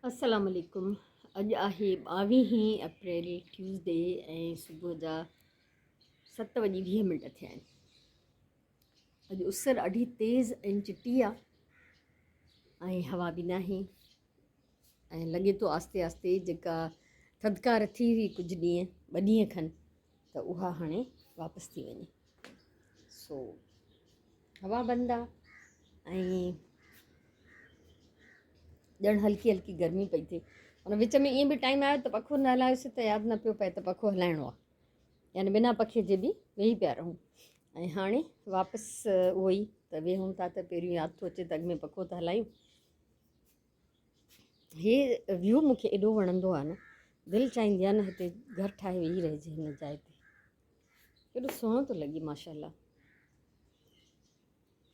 अस्सलाम वालेकुम। अॼु आहे 22 अप्रैल ट्यूसडे ऐं सुबुह जा 7:20 थिया आहिनि। अॼु उस ॾाढी तेज़ ऐं चिटी आहे ऐं हवा बि न आहे ऐं लॻे थो आस्ते आस्ते जेका थधिकार थी हुई कुझु ॾींहं 2 ॾींहं खनि त उहा हाणे वापसि थी वञे। सो हवा बंदि आहे ऐं ॼण हल्की हल्की गर्मी पई थिए। हुन विच में ईअं बि टाइम आयो त पखो न हलायोसीं त यादि न पियो पए त पखो हलाइणो आहे, यानी बिना पखे जे बि वेही पिया रहूं। ऐं हाणे वापसि उहो ई त वेहूं था त पहिरियों यादि थो अचे त अॻु में पखो त हलायूं। हे व्यू मूंखे एॾो वणंदो आहे न, दिलि चाहींदी आहे न हिते घरु ठाहे वेही रहिजे हिन जाइ ते, केॾो सुहिणो थो लॻे माशाल्लाह।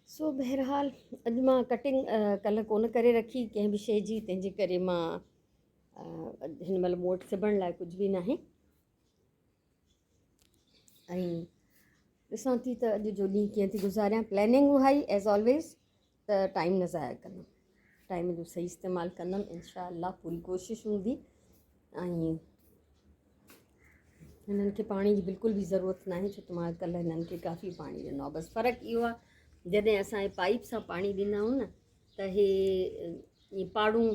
सो बहरहाल अॼु मां कटिंग कल्ह कोन करे रखी कंहिं बि शइ जी, तंहिंजे करे मां हिन महिल मूं वटि सिबण लाइ कुझु बि न आहे ऐं ॾिसां थी त अॼु जो ॾींहुं कीअं थी गुज़ारियां। प्लैनिंग उहा ई एज़ ऑलवेज़ त टाइम न ज़ाया कंदमि, टाइम जो सही इस्तेमालु कंदमि इंशाअल्लाह, पूरी कोशिशि हूंदी। ऐं हिननि खे पाणी जी बिल्कुलु बि ज़रूरत न आहे, छो त मां कल्ह हिननि खे काफ़ी पाणी ॾिनो आहे। बसि फ़र्क़ु इहो आहे जॾहिं असां पाइप सां पाणी ॾींदा आहियूं न त हे ईअं पाड़ूं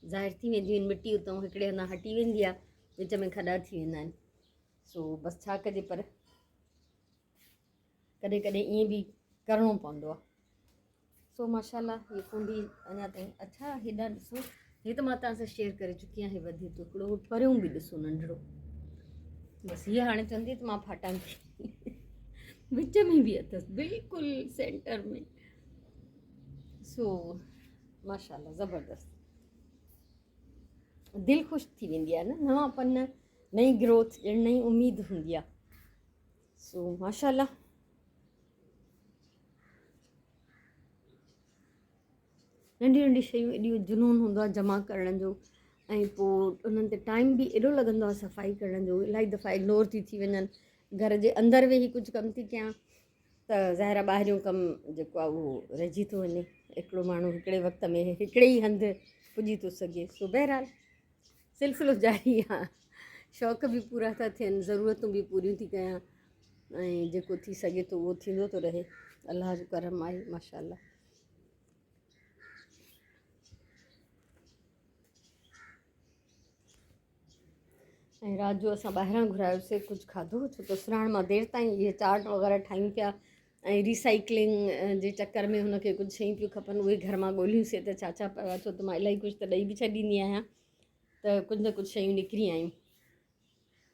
ज़ाहिर थी वेंदियूं आहिनि, मिटी उतां हिकिड़े हंधा हटी वेंदी आहे, विच में खॾा थी वेंदा आहिनि। सो बसि छा कजे, पर कॾहिं कॾहिं ईअं बि करिणो पवंदो आहे। सो माशाल्लाह ये कुंडी अञा ताईं अच्छा हेॾा ॾिसो, हे त मां तव्हां सां शेयर करे चुकी आहियां। हे वधे थो हिकिड़ो परियूं बि ॾिसो नंढिड़ो, बसि हीअ हाणे चवंदी त मां फाटां थी विच में बि अथसि बिल्कुलु सेंटर में। सो माशाल्लाह ज़बरदस्त, दिलि ख़ुशि थी वेंदी आहे न, नवांपन, नई ग्रोथ, ॼण नई उमेद हूंदी आहे। सो माशाल्लाह नंढी नंढी शयूं एॾियूं जुनून हूंदो आहे जमा करण जो, ऐं पोइ उन्हनि ते टाइम बि एॾो लॻंदो आहे सफ़ाई करण जो। इलाही दफ़ा इग्नोर थी वञनि, घर जे अंदरि वेही कुझु कमु थी कयां त ज़ाहिर ॿाहिरियों कमु जेको आहे उहो रहिजी थो वञे। हिकिड़ो माण्हू हिकिड़े वक़्त में हिकिड़े ई हंधि पुॼी थो सघे। सो बहरहाल सिलसिलो जारी आहे, शौक़ बि पूरा था थियनि, ज़रूरतूं बि पूरियूं थी कयां ऐं जेको थी सघे थो उहो थींदो थो रहे। अलाह जो करम आहे माशाल्लाह। ऐं राति जो असां ॿाहिरां घुरायोसीं कुझु खाधो, छो त सराण मां देरि ताईं इहे चाट वग़ैरह ठाहियूं पिया ऐं रिसाइक्लिंग जे चकर में हुनखे कुझु शयूं पियूं खपनि, उहे घर मां ॻोल्हियूंसीं त छा छा पियो आहे, छो त मां इलाही कुझु त ॾेई बि छॾींदी आहियां, त कुझु न कुझु शयूं निकिरी आयूं।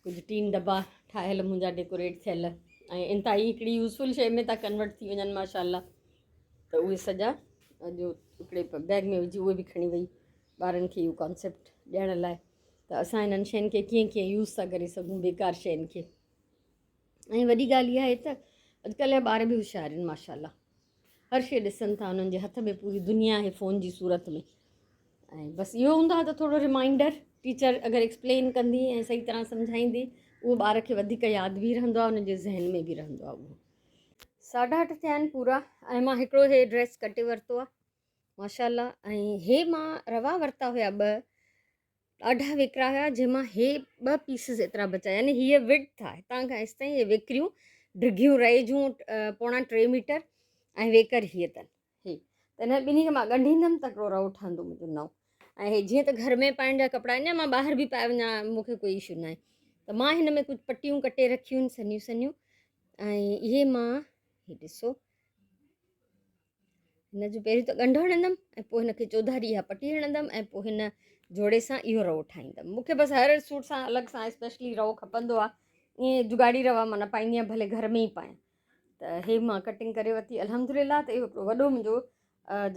कुझु टीन दॿा ठाहियल मुंहिंजा डेकोरेट थियल, ऐं इंतिहाई हिकिड़ी यूज़फुल शइ में था कन्वर्ट थी वञनि माशाल्लाह, त उहे सॼा जो हिकिड़े बैग में विझी उहे बि खणी वई ॿारनि खे इहो कॉन्सेप्ट ॾियण लाइ त असां हिननि शयुनि खे कीअं कीअं यूज़ था करे सघूं, बेकार शयुनि खे। ऐं वॾी ॻाल्हि इहा आहे त अॼुकल्ह जा ॿार बि होशियारु आहिनि माशाल्लाह, हर शइ ॾिसनि था, हुननि जे हथ में पूरी दुनिया आहे फ़ोन जी सूरत में। ऐं बसि इहो हूंदो आहे त थोरो रिमाइंडर, टीचर अगरि एक्सप्लेन कंदी ऐं सही तरह सम्झाईंदी, उहो ॿार खे वधीक यादि बि रहंदो आहे, हुनजे ज़हन में बि रहंदो आहे उहो। 8:30 थिया आहिनि पूरा ऐं मां हिकिड़ो हे ड्रेस कटे वरितो आहे माशाल्लाह, ऐं हे मां रवा वरिता हुया 2, ॾाढा विकिरा हुया, जंहिंमां हे 2 पीसिस एतिरा बचा, यानी हीअ विड्थ आहे हितां खां हेसि ताईं, हे विकिरियूं डिघियूं रहिजूं 2.25 मीटर ऐं वेकर हीअ अथनि हे, त हिन ॿिन्ही खे मां ॻंढींदमि त हिकिड़ो रओ ठहंदो मुंहिंजो नओं। ऐं हे जीअं त घर में पाइण जा कपिड़ा आहिनि, मां ॿाहिरि बि पाए वञा, मूंखे कोई इशू न आहे, त मां हिन में कुझु पटियूं कटे रखियूं आहिनि सन्हियूं सन्हियूं, ऐं इहे मां हे ॾिसो हिन जो पहिरियों त ॻंढो हणंदमि ऐं पोइ हिनखे चौधारी इहा पटी हणंदमि ऐं पोइ हिन जोड़े सां इहो रओ ठाहींदमि। मूंखे बसि हर सूट सां अलॻि सां स्पेशली रओ खपंदो आहे, ईअं जुगाड़ी रवा मां न पाईंदी आहियां, भले घर में ई पायां। त हे मां कटिंग करे वरिती अल्हम्दुलिल्लाह, त इहो हिकिड़ो वॾो मुंहिंजो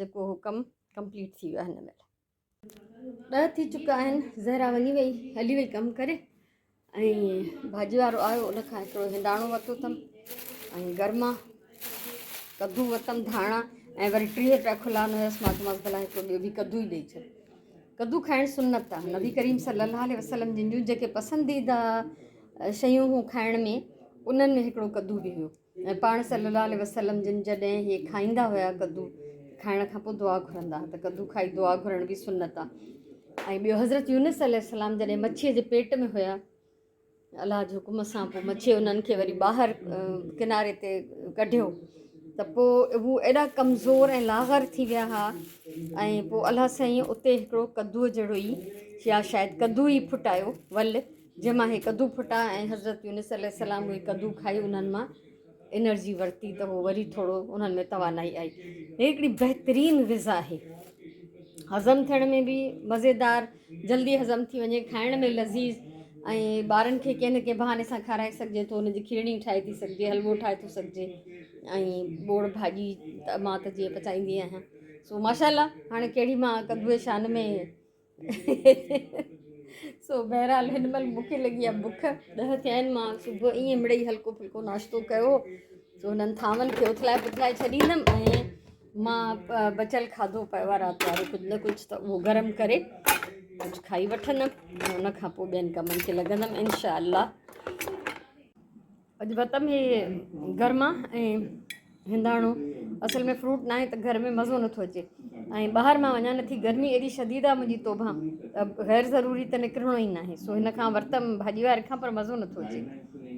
जेको कमु कंप्लीट थी वियो आहे। हिन महिल 10 थी चुका आहिनि, ज़हरा वञी वई, हली वई कमु करे, ऐं भाॼी वारो आयो, उनखां हिकिड़ो हिंदाणो वरितो अथमि ऐं गरमा कद्दू वरितमि, धाणा, ऐं वरी 3 खुला न हुयसि, मां चयोमांसि भला हिकिड़ो ॿियो बि कद्दू ई ॾेई छॾ। कद्दू खाइणु सुन्नत आहे, नबी करीम सल्लल्लाहु अलैहि वसल्लम जिन जूं जेके पसंदीदा शयूं हूं खाइण में, उन्हनि में हिकिड़ो कद्दू बि हुयो। ऐं पाण सल्लल्लाहु अलैहि वसल्लम जिन जॾहिं हे खाईंदा हुया कद्दू, खाइण खां पोइ दुआ घुरंदा, त कद्दू खाई दुआ घुरण बि सुन्नत आहे। ऐं ॿियो हज़रत यूनुस अलैहिस्सलाम जॾहिं मच्छीअ जे पेट में हुया, अलाह जे हुकुम सां पोइ मच्छी उन्हनि खे वरी ॿाहिरि किनारे ते कढियो त पोइ हू एॾा कमज़ोर ऐं लाग़र थी विया हुआ। ऐं पोइ अलाह साईं उते हिकिड़ो कद्दूअ जहिड़ो ई या शायदि कद्दू ई फुटायो वल, जंहिंमां हे कद्दू फुटा ऐं हज़रत यूनुस अलैहिस्सलाम उहे कद्दू खाई उन्हनि मां एनर्जी वरिती त उहो वरी थोरो उन्हनि में तवानाई आई। हिकिड़ी बहितरीनु ग़िज़ा आहे, हज़म थियण में बि मज़ेदार, जल्दी हज़म थी वञे, खाइण में लज़ीज़, ऐं ॿारनि खे कंहिं न कंहिं बहाने सां खाराए सघिजे थो, हुनजी खीरणी ठाहे थी सघिजे, हलवो ठाहे थो सघिजे, ऐं बोड़ भाॼी त मां त जीअं पचाईंदी आहियां। सो माशाल्लाह, हाणे कहिड़ी मां कद्दूअ शान में सो बहरहाल हिन महिल मूंखे लॻी आहे बुख, 10 थिया आहिनि। मां सुबुह ईअं मिड़ई हल्को फुल्को नाश्तो कयो, सो हुननि थांवनि खे उथलाए पुथलाए छॾींदमि ऐं मां बचियल खाधो पियो आहे राति वारो कुझु न कुझु, त उहो गरम करे कुझु खाई वठंदमि ऐं उन खां पोइ ॿियनि कमनि खे लॻंदमि इनशा अल्लाह। अॼु वत में गर्मा ऐं हिंदाणो, असल में फ्रूट न आहे त घर में मज़ो नथो अचे, ऐं ॿाहिरि मां वञा नथी, गर्मी एॾी शदीद आहे मुंहिंजी तौबा, त ग़ैर ज़रूरी त निकिरणो ई न आहे। सो हिन खां वरितमि भाॼी वारे खां, पर मज़ो नथो अचे,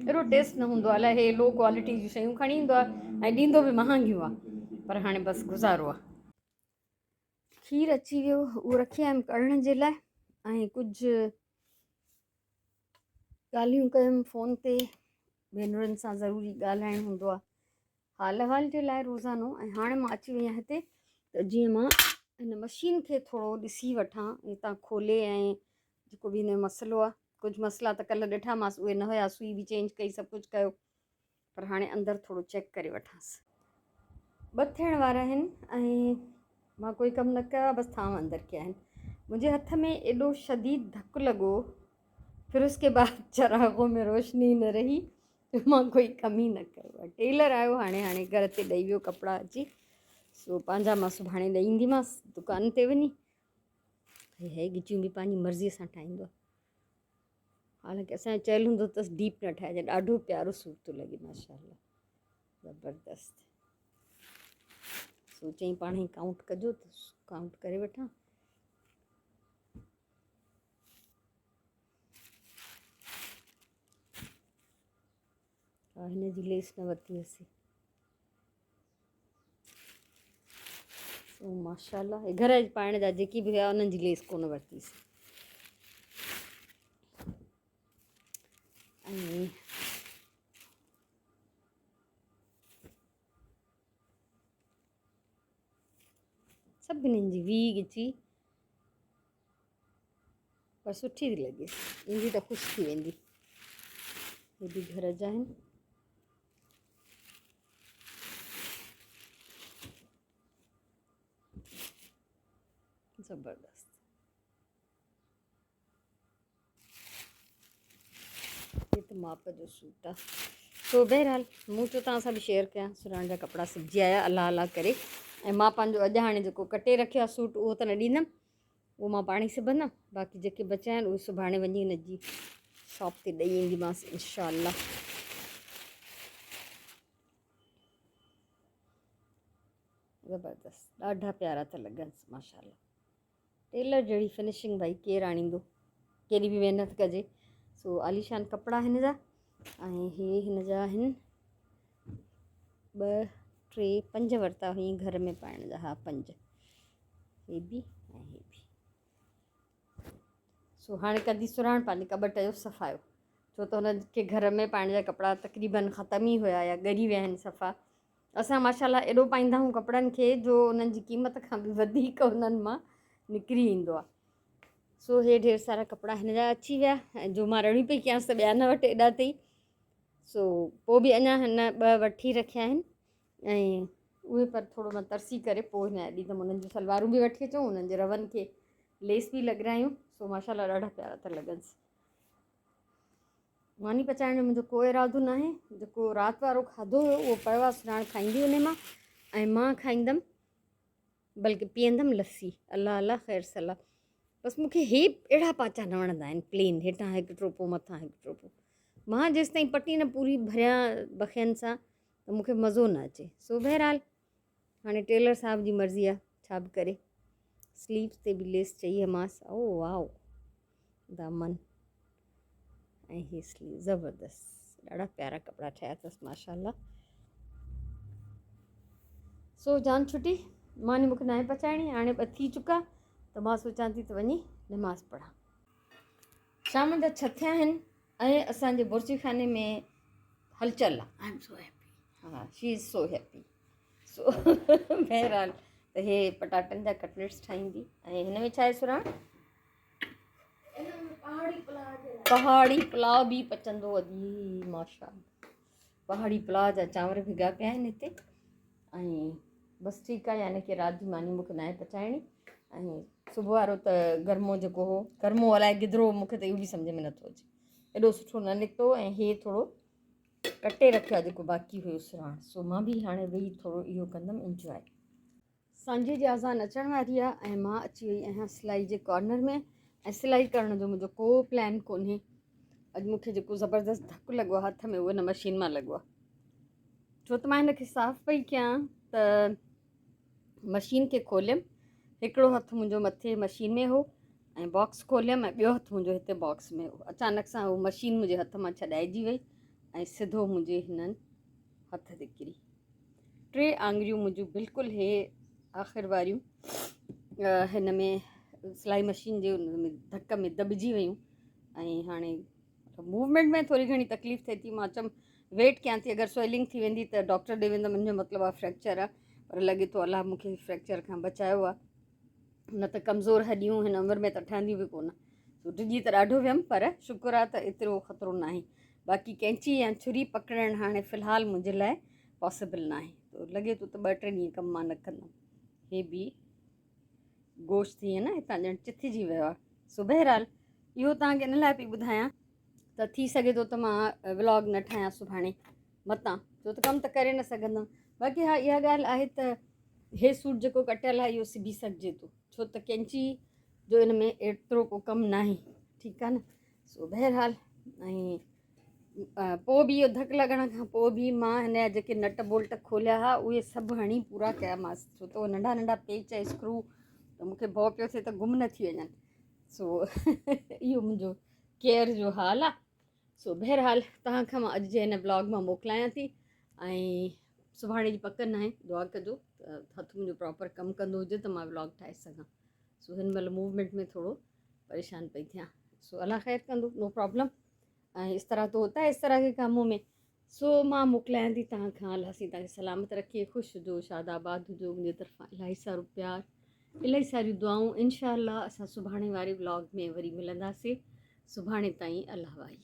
एॾो टेस्ट न हूंदो आहे, अलाए हे लो क्वालिटी जी शयूं खणी ईंदो आहे ऐं ॾींदो बि महांगियूं आहे, पर हाणे बसि गुज़ारो आहे। खीरु अची वियो, उहो रखी आयमि कढ़ण जे लाइ, ऐं कुझु ॻाल्हियूं कयमि फ़ोन ते, भेनरुनि सां ज़रूरी ॻाल्हाइणु हूंदो आहे हाल अहिवाल जे लाइ रोज़ानो। ऐं हाणे मां अची वई आहियां हिते, त जीअं मां हिन मशीन खे थोरो ॾिसी वठां हितां खोले, ऐं जेको बि हिन जो मसइलो आहे, कुझु मसइला त कल्ह ॾिठामांसि, उहे न हुया, सुई बि चेंज कई, सभु कुझु कयो, पर हाणे अंदरि थोरो चेक करे वठांसि। 2 थियण वारा आहिनि ऐं मां कोई कमु न कयो आहे, बसि थांव अंदरि कया आहिनि। मुंहिंजे हथ में एॾो शदीद धकु लॻो, फिर उसके बाद चरागों में रोशनी न रही, मां कोई कम ई न कयो आहे। टेलर आयो हाणे घर ते ॾेई वियो कपिड़ा अची, सो पंहिंजा मां सुभाणे ॾेई ईंदीमांसि दुकान ते वञी। हे गिचियूं बि पंहिंजी मर्ज़ीअ सां ठाहींदो आहे, हालांकि असांजो चयल हूंदो अथसि डीप न ठाहिजे, ॾाढो प्यारो सूट थो लॻे माशाल्लाह, ज़बरदस्त। सो चई पाण ई काउंट कजो, त काउंट करे वठां। हिन जी लेस न वरिती हुअसीं, सो माशाल्लाह घर पाइण जा जेकी बि हुआ उन्हनि जी लेस कोन वरितीसीं। ऐं सभिनीनि जी वी गिची, पर सुठी थी लॻे, ईंदी त ख़ुशि थी वेंदी। हे बि घर जा आहिनि, ज़बरदस्त। ये तो माप जो सूट आहे। सो बहरहाल मूं चयो तव्हां सां बि शेयर कयां, सुराण जा कपिड़ा सिबजी आया अलाह अलाह करे, ऐं मां पंहिंजो अॼु हाणे जेको कटे रखियो आहे सूट, उहो त न ॾींदमि, उहो मां पाण ई सिबंदमि, बाक़ी जेके बचिया आहिनि उहे सुभाणे वञी हिन जी शॉप ते ॾेई ईंदीमांसि इंशा अल्लाह। ज़बरदस्त, ॾाढा प्यारा था लॻनि माशाल्लाह। टेलर जहिड़ी फिनिशिंग भाई केरु आणींदो, केॾी बि महिनत कजे। सो आलीशान कपिड़ा हिन जा, ऐं हे हिन जा आहिनि 2 3 5 वरिता हुई घर में पाइण जा, हा 5, हे बि ऐं हे बि। सो हाणे कंदी सुराण पंहिंजे कॿट जो सफ़ायो, छो त हुनखे घर में पाइण जा कपिड़ा तक़रीबन ख़तम ई हुया या ॻरी विया आहिनि सफ़ा। असां माशाल्लाह एॾो पाईंदा आहियूं कपिड़नि खे जो उन्हनि जी क़ीमत खां बि वधीक उन्हनि मां निकिरी ईंदो आहे। सो हे ढेर सारा कपिड़ा हिन जा अची विया, ऐं जो मां रड़ी पई कयांसि त ॿिया न वटि एॾा अथई। सो पोइ बि अञा हिन 2 वठी रखिया आहिनि, ऐं उहे पर थोरो मां तरसी करे पोइ हिन जा ॾींदमि। उन्हनि जूं सलवारूं बि वठी अचूं, उन्हनि जे रवनि खे लेस बि लॻारायूं, सो माशाल्लाह ॾाढा प्यारा था लॻनिसि। मानी पचाइण जो मुंहिंजो कोई इरादो न आहे, जेको राति वारो खाधो हुयो उहो पियो आहे, सुञाण खाईंदी उन मां, ऐं मां खाईंदमि, बल्कि पीअंदमि लस्सी, अलाह अलाह ख़ैरु सलाह। बसि मूंखे हे अहिड़ा पाचा न वणंदा आहिनि, प्लेन, हेठां हिकु टोपो मथां हिकु टोपो। मां जेसि ताईं पटी न पूरी भरियां बखियनि सां त मूंखे मज़ो न अचे। सो बहरहाल हाणे टेलर साहिब जी मर्ज़ी आहे, छा बि करे। स्लीव्स ते बि लेस चाहिएमांसि। ओ वाओ, दामन ऐं हीअ स्लीव ज़बरदस्त, ॾाढा प्यारा कपिड़ा ठहिया अथसि माशाल्लाह। सो जान छुटी मानी मूंखे नाहे पचाइणी, हाणे ॿ थी चुका त मां सोचां थी त वञी नमाज़ पढ़ां। शाम जा 6 थिया आहिनि ऐं असांजे बुर्जी खाने में हलचल आहे। I am so happy. हा, शी इज़ सो हैप्पी। सो बहरहाल त हे पटाटनि जा कटलेट्स ठाहींदी ऐं हिन में छा आहे सुराण? पहाड़ी पुलाव बि पचंदो अॼु माशाल्लाह। पहाड़ी पुलाव जा चांवर भिगा पिया आहिनि हिते ऐं बसि ठीकु आहे, यानी कि राति जी मानी मूंखे नाहे पचाइणी ऐं सुबुह वारो त गर्मो जेको हो, गर्मो अलाए गिदरो, मूंखे त इहो बि सम्झ में नथो अचे, एॾो सुठो न निकितो ऐं हे थोरो कटे रखियो आहे जेको बाक़ी हुयो सुराण। सो मां बि हाणे वेही थोरो इहो कंदमि इंजॉय। सांझे जी अज़ान अचण वारी आहे ऐं मां अची वई आहियां सिलाई जे कॉर्नर में ऐं सिलाई करण जो मुंहिंजो को प्लान कोन्हे। अॼु मूंखे जेको ज़बरदस्त धकु लॻो आहे हथ में, उहो न मशीन मां लॻो आहे, छो त मां हिनखे साफ़ु पई कयां त मशीन खे खोलियमि, हिकिड़ो हथु मुंहिंजो मथे मशीन में हो ऐं बॉक्स खोलियमि ऐं ॿियो हथु मुंहिंजो हिते बॉक्स में हो। अचानक सां उहो मशीन मुंहिंजे हथ मां छॾाइजी वई ऐं सिधो मुंहिंजे हिननि हथ ते किरी। 3 आङुरियूं मुंहिंजूं बिल्कुलु हे आख़िर वारियूं हिन में सिलाई मशीन जे धक में दॿिजी वियूं ऐं हाणे मूवमेंट में थोरी घणी तकलीफ़ थिए थी। मां चयमि वेट कयां थी, अगरि स्वेलिंग थी वेंदी त डॉक्टर ॾे वेंदमि, मुंहिंजो मतिलबु आहे फ्रैक्चर आहे, पर लॻे थो अलाह मूंखे फ्रैक्चर खां बचायो आहे, न त कमज़ोर हॾियूं हिन उमिरि में त ठहंदियूं बि कोन। डिॼी त ॾाढो वियमि पर शुक्र आहे त एतिरो ख़तरो न आहे। बाक़ी कैंची या छुरी पकड़णु हाणे फ़िलहालु मुंहिंजे लाइ पॉसिबल न आहे, त लॻे थो त 2-3 ॾींहं कमु मां न कंदमि। हे बि गोश्त ईअं न हितां ॼण चिथिजी वियो आहे। सो बहरहाल इहो तव्हांखे इन लाइ पई ॿुधायां त थी सघे थो त मां व्लॉग न ठाहियां सुभाणे मतां, छो त कमु त करे न सघंदमि। बाक़ी हा, इहा ॻाल्हि आहे त हे सूट जेको कटियलु आहे इहो सिबी सघिजे थो, छो त कैंची जो इन में एतिरो को कमु न आहे, ठीकु आहे न। सो बहरहाल ऐं पोइ बि इहो धकु लॻण खां पोइ बि मां हिन जा जेके नट बोल्ट खोलिया हुआ उहे सभु हणी पूरा कयामांसि, छो त उहे नंढा नंढा पेच ऐं स्क्रू त मूंखे भउ पियो थिए त गुम न थी वञनि। सो इहो मुंहिंजो केयर जो हाल आहे। सो बहरहाल तव्हां खां मां अॼु जे हिन ब्लॉग मां मोकिलायां थी ऐं सुभाणे जी पक न आहे, दुआ कजो त हथु मुंहिंजो प्रॉपर कमु कंदो हुजे त मां व्लॉग ठाहे सघां। सो हिन महिल मूवमेंट में थोरो परेशान पई थियां। सो अल्लाह ख़ैर कंदो, नो प्रॉब्लम। ऐं इस तरह तो होता है इस तरह के कामों में। सो मां मोकिलियां थी तव्हां खां, अल्लाह सी तव्हांखे सलामत रखे, ख़ुशि हुजो, शादाबाद हुजो, मुंहिंजे तरफ़ां इलाही सारो प्यार, इलाही सारियूं दुआऊं। इंशाअल्लाह असां सुभाणे वारे व्लॉग में वरी मिलंदासीं। सुभाणे ताईं अल्लाह वाही।